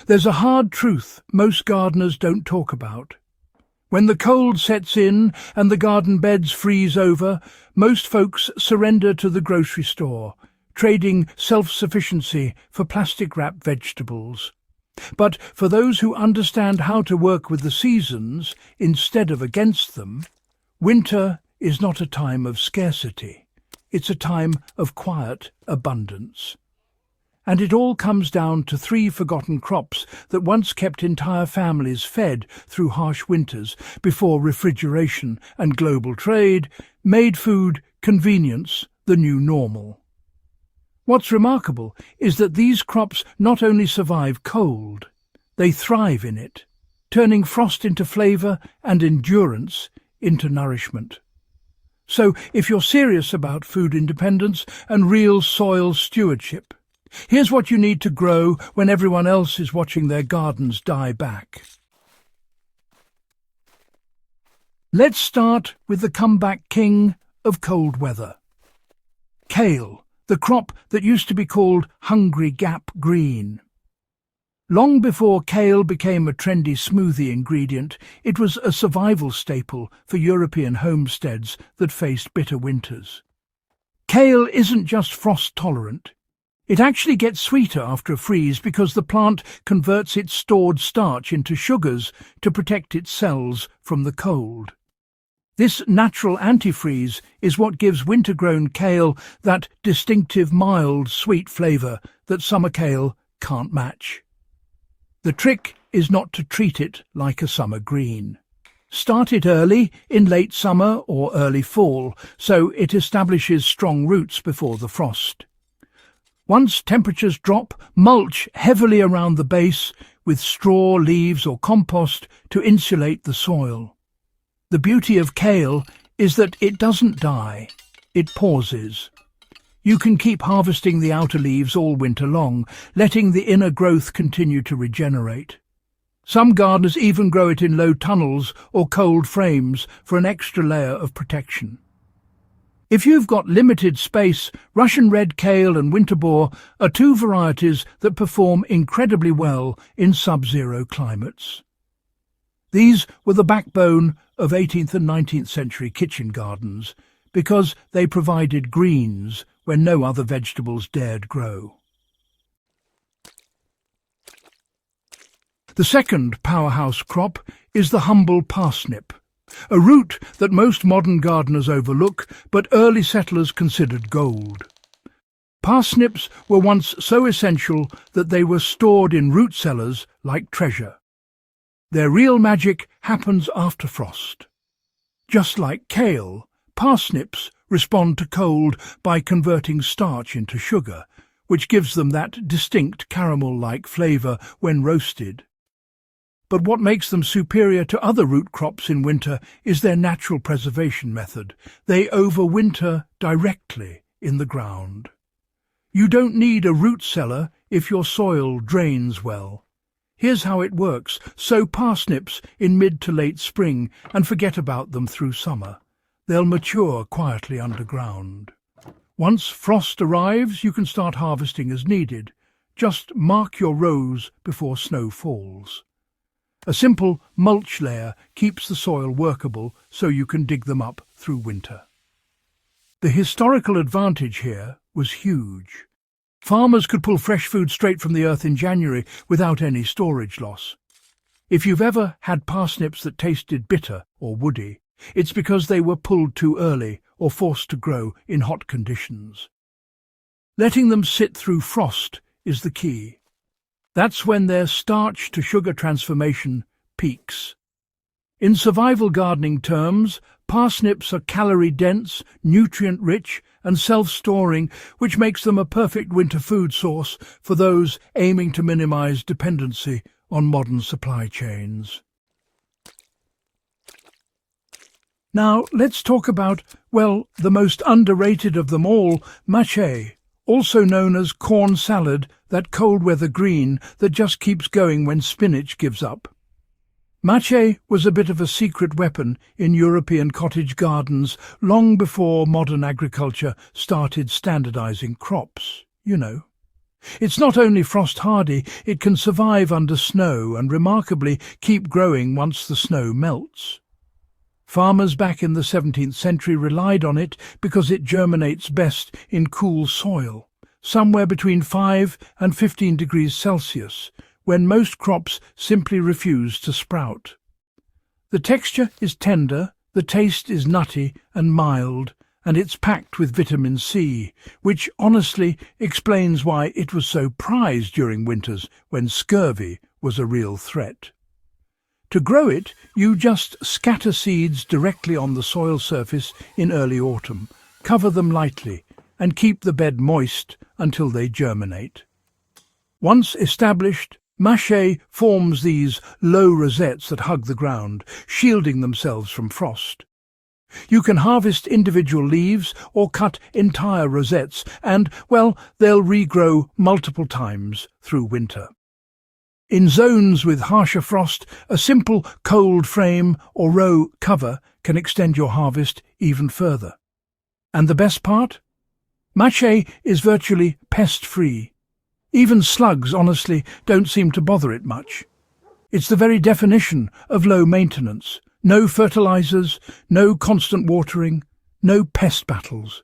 There's a hard truth most gardeners don't talk about. When the cold sets in and the garden beds freeze over, most folks surrender to the grocery store, trading self-sufficiency for plastic-wrapped vegetables. But for those who understand how to work with the seasons instead of against them, winter is not a time of scarcity. It's a time of quiet abundance. And it all comes down to three forgotten crops that once kept entire families fed through harsh winters before refrigeration and global trade made food convenience the new normal. What's remarkable is that these crops not only survive cold, they thrive in it, turning frost into flavour and endurance into nourishment. So if you're serious about food independence and real soil stewardship, here's what you need to grow when everyone else is watching their gardens die back. Let's start with the comeback king of cold weather. Kale, the crop that used to be called Hungry Gap Green. Long before kale became a trendy smoothie ingredient, it was a survival staple for European homesteads that faced bitter winters. Kale isn't just frost-tolerant. It actually gets sweeter after a freeze because the plant converts its stored starch into sugars to protect its cells from the cold. This natural antifreeze is what gives winter-grown kale that distinctive mild, sweet flavour that summer kale can't match. The trick is not to treat it like a summer green. Start it early, in late summer or early fall, so it establishes strong roots before the frost. Once temperatures drop, mulch heavily around the base with straw, leaves or compost to insulate the soil. The beauty of kale is that it doesn't die, it pauses. You can keep harvesting the outer leaves all winter long, letting the inner growth continue to regenerate. Some gardeners even grow it in low tunnels or cold frames for an extra layer of protection. If you've got limited space, Russian red kale and winter boar are two varieties that perform incredibly well in sub-zero climates. These were the backbone of 18th and 19th century kitchen gardens because they provided greens when no other vegetables dared grow. The second powerhouse crop is the humble parsnip, a root that most modern gardeners overlook but early settlers considered gold. Parsnips were once so essential that they were stored in root cellars like treasure. Their real magic happens after frost. Just like kale, parsnips respond to cold by converting starch into sugar, which gives them that distinct caramel-like flavour when roasted. But what makes them superior to other root crops in winter is their natural preservation method. They overwinter directly in the ground. You don't need a root cellar if your soil drains well. Here's how it works. Sow parsnips in mid to late spring and forget about them through summer. They'll mature quietly underground. Once frost arrives, you can start harvesting as needed. Just mark your rows before snow falls. A simple mulch layer keeps the soil workable so you can dig them up through winter. The historical advantage here was huge. Farmers could pull fresh food straight from the earth in January without any storage loss. If you've ever had parsnips that tasted bitter or woody, it's because they were pulled too early or forced to grow in hot conditions. Letting them sit through frost is the key. That's when their starch-to-sugar transformation peaks. In survival gardening terms, parsnips are calorie-dense, nutrient-rich and self-storing, which makes them a perfect winter food source for those aiming to minimize dependency on modern supply chains. Now let's talk about, well, the most underrated of them all, mache, also known as corn salad, that cold-weather green that just keeps going when spinach gives up. Mache was a bit of a secret weapon in European cottage gardens long before modern agriculture started standardizing crops, you know. It's not only frost-hardy, it can survive under snow and remarkably keep growing once the snow melts. Farmers back in the 17th century relied on it because it germinates best in cool soil, somewhere between 5 and 15 degrees Celsius, when most crops simply refuse to sprout. The texture is tender, the taste is nutty and mild, and it's packed with vitamin C, which honestly explains why it was so prized during winters when scurvy was a real threat. To grow it, you just scatter seeds directly on the soil surface in early autumn, cover them lightly, and keep the bed moist until they germinate. Once established, mâché forms these low rosettes that hug the ground, shielding themselves from frost. You can harvest individual leaves or cut entire rosettes and, well, they'll regrow multiple times through winter. In zones with harsher frost, a simple cold frame or row cover can extend your harvest even further. And the best part? Mâché is virtually pest-free. Even slugs, honestly, don't seem to bother it much. It's the very definition of low maintenance. No fertilizers, no constant watering, no pest battles.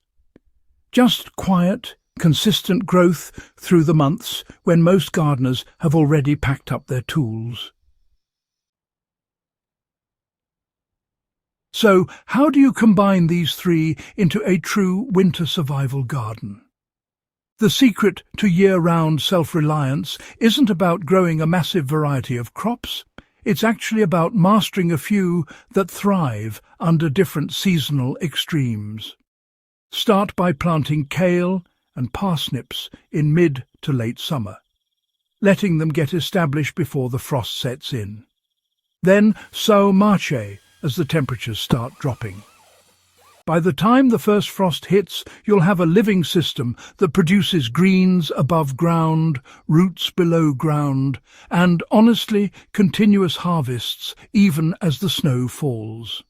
Just quiet, consistent growth through the months when most gardeners have already packed up their tools. So, how do you combine these three into a true winter survival garden? The secret to year-round self-reliance isn't about growing a massive variety of crops. It's actually about mastering a few that thrive under different seasonal extremes. Start by planting kale and parsnips in mid to late summer, letting them get established before the frost sets in. Then sow mâché as the temperatures start dropping. By the time the first frost hits, you'll have a living system that produces greens above ground, roots below ground, and, honestly, continuous harvests even as the snow falls.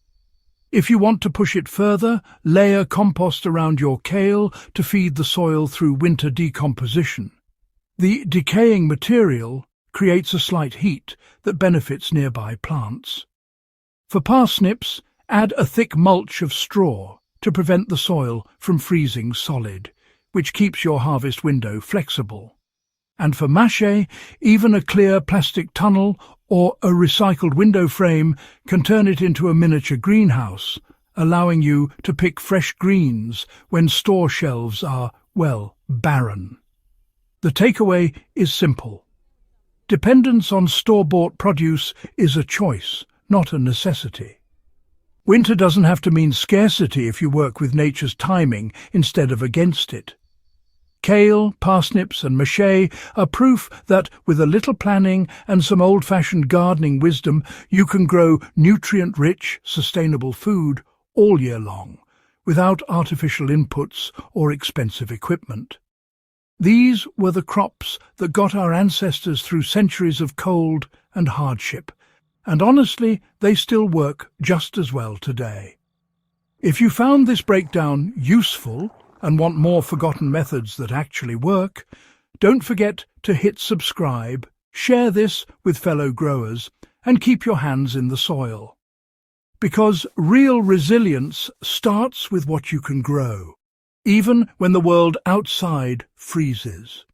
If you want to push it further, layer compost around your kale to feed the soil through winter decomposition. The decaying material creates a slight heat that benefits nearby plants. For parsnips, add a thick mulch of straw to prevent the soil from freezing solid, which keeps your harvest window flexible. And for mâché, even a clear plastic tunnel or a recycled window frame can turn it into a miniature greenhouse, allowing you to pick fresh greens when store shelves are, well, barren. The takeaway is simple. Dependence on store-bought produce is a choice, not a necessity. Winter doesn't have to mean scarcity if you work with nature's timing instead of against it. Kale, parsnips and mâché are proof that with a little planning and some old-fashioned gardening wisdom you can grow nutrient-rich, sustainable food all year long, without artificial inputs or expensive equipment. These were the crops that got our ancestors through centuries of cold and hardship, and honestly, they still work just as well today. If you found this breakdown useful and want more forgotten methods that actually work, don't forget to hit subscribe, share this with fellow growers, and keep your hands in the soil. Because real resilience starts with what you can grow, even when the world outside freezes.